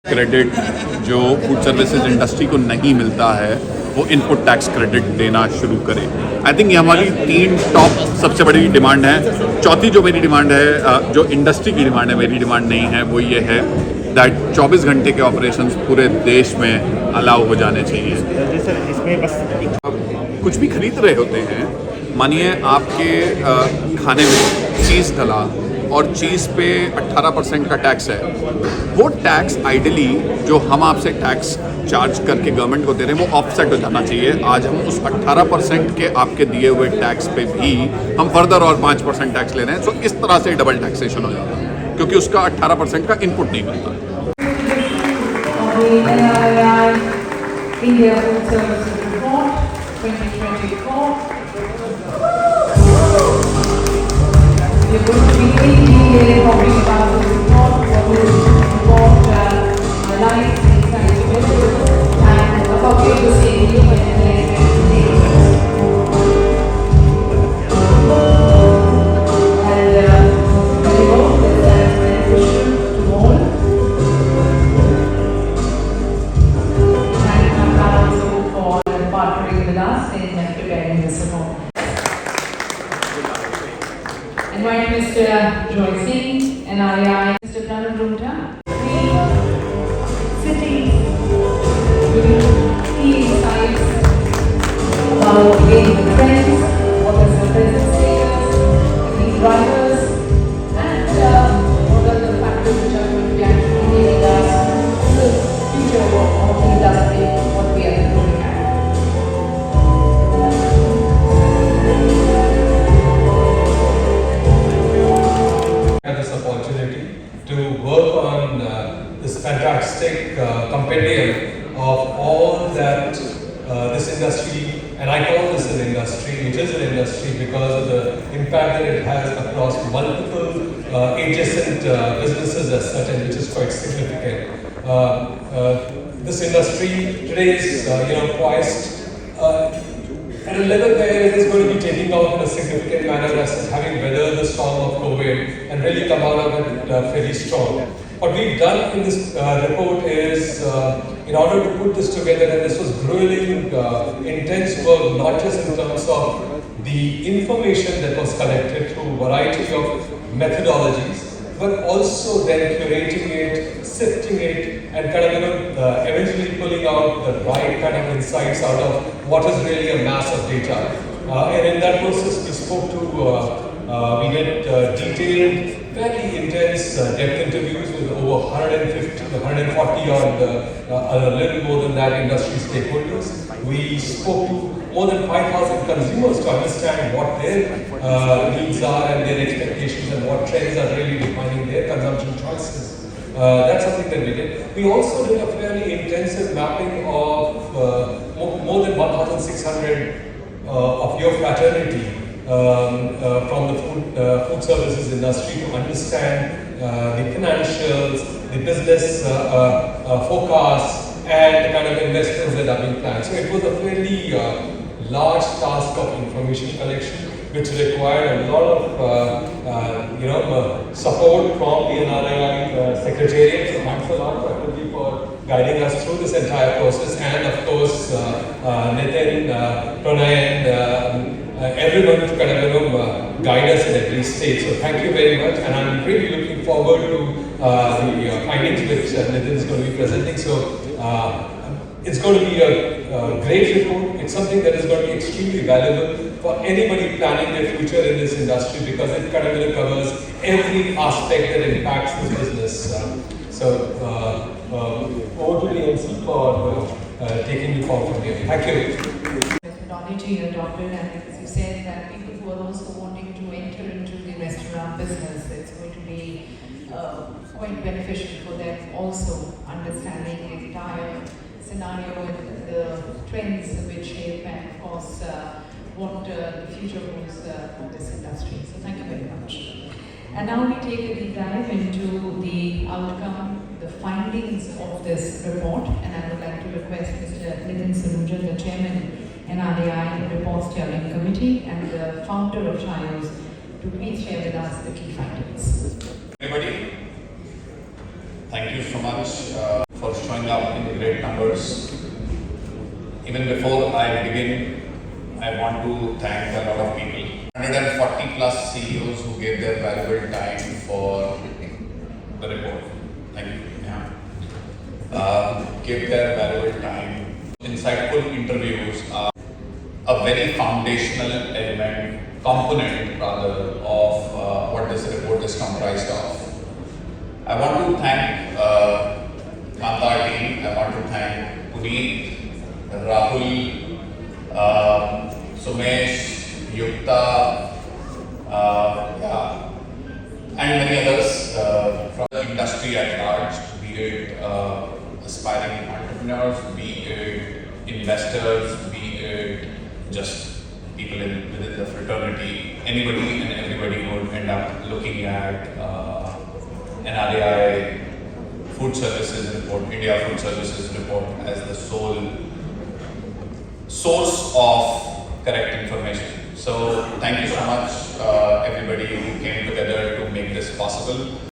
Credit जो food services industry को नहीं मिलता है वो इनपुट टैक्स क्रेडिट देना शुरू करें। आई थिंक ये हमारी 3 टॉप सबसे बड़ी डिमांड है। चौथी जो मेरी डिमांड है, जो इंडस्ट्री की डिमांड है, मेरी डिमांड नहीं है, वो ये है दैट 24 घंटे के ऑपरेशंस पूरे देश में अलाउ हो जाने चाहिए। इसमें बस कुछ भी खरीद रहे होते हैं, मानिए आपके खाने में चीज़ डला और चीज़ पे 18% का टैक्स है, वो टैक्स आइडली जो हम आपसे टैक्स चार्ज करके गवर्नमेंट को दे रहे हैं वो ऑफसेट हो जाना चाहिए। आज हम उस 18% के आपके दिए हुए टैक्स पे भी हम फर्दर और 5% टैक्स ले रहे हैं। सो इस तरह से डबल टैक्सेशन हो जाता है क्योंकि उसका 18% का इनपुट नहीं मिलता। India Food Services Report 2024. We are going to be talking about the report, what is the report, life inside the middle, and about the same human and I hope that that's beneficial to all. Partnering with us in preparing this report. Invite Mr. Joy Singh, NRI, Mr. Pranab Rumta. 3 cities with key insights about again the trends, what is the present status, the key drivers, and what are the factors which are going to be actually giving us the future of the industry, what we are looking at. This opportunity to work on this fantastic compendium of all that this industry, and I call this an industry, it is an industry because of the impact that it has across multiple adjacent businesses as such, and which is quite significant. This industry today is poised at a level where it is going to be taking out in a significant manner as having weathered the storm of COVID and really come out of it fairly strong. What we've done in this report is, in order to put this together, and this was grueling, intense work, not just in terms of the information that was collected through a variety of methodologies, but also then curating it, sifting it, and kind of eventually pulling out the right kind of insights out of what is really a mass of data. And in that process, we spoke to, we did detailed, very intense depth interviews with over 150, 140 odd, a little more than that, industry stakeholders. We spoke to more than 5,000 consumers to understand what their needs are and their expectations and what trends are really defining their consumption choices. That's something that we did. We also did a fairly intensive mapping of more than 1,600 of your fraternity from the food services industry to understand the financials, the business forecasts, and the kind of investments that are being planned. So it was a fairly large task of information collection, which required a lot of support from the NRI Secretariat. So thanks a lot, Dr. for guiding us through this entire process, and of course Nitin, Pranay, everyone to kind of guide us in every stage. So thank you very much, and I'm really looking forward to the findings which Nitin is going to be presenting. So it's going to be a great report. It's something that is going to be extremely valuable for anybody planning their future in this industry, because it kind of covers every aspect that impacts the business. Over to the MC for taking the form from here. Thank you. Methodology adopted, and as you said, that people who are also wanting to enter into the restaurant business, it's going to be quite beneficial for them also, understanding the entire scenario and the trends which shape, and of course what the future holds for this industry. So thank you very much. And now we take a deep dive into the outcome, the findings of this report, and I would like to request Mr. Nitin Saluja, the Chairman, NRI Report Steering Committee, and the founder of Chios, to please share with us the key findings. Everybody, thank you so much great numbers. Even before I begin, I want to thank a lot of people. 140 plus CEOs who gave their valuable time for the report. Thank you. Yeah. Give their valuable time. Insightful interviews are a very foundational component rather, of what this report is comprised of. I want to thank Kanta team. I want to thank Puneet, Rahul, Sumesh, Yukta, and many others from the industry at large, be it aspiring entrepreneurs, be it investors, be it just people within the fraternity, anybody and everybody would end up looking at NRAI Food Services Report, India Food Services Report as the sole source of correct information. So thank you so much everybody who came together to make this possible.